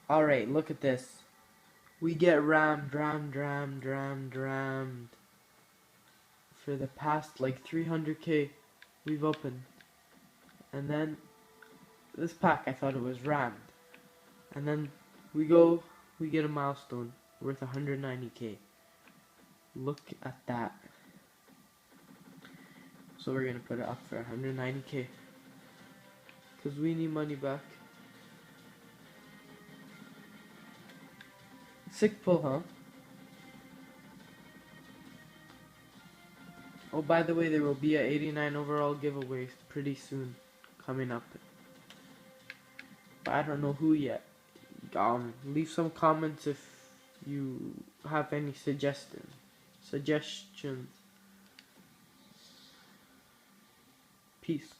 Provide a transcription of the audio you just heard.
Alright, look at this. We get rammed for the past like 300k we've opened. And then this pack, I thought it was rammed. And then we get a milestone worth 190k. Look at that. So we're gonna put it up for 190k. Because we need money back. Sick pull, huh? Oh, by the way, there will be a 89 overall giveaway pretty soon coming up. But I don't know who yet. Leave some comments if you have any suggestions. Peace.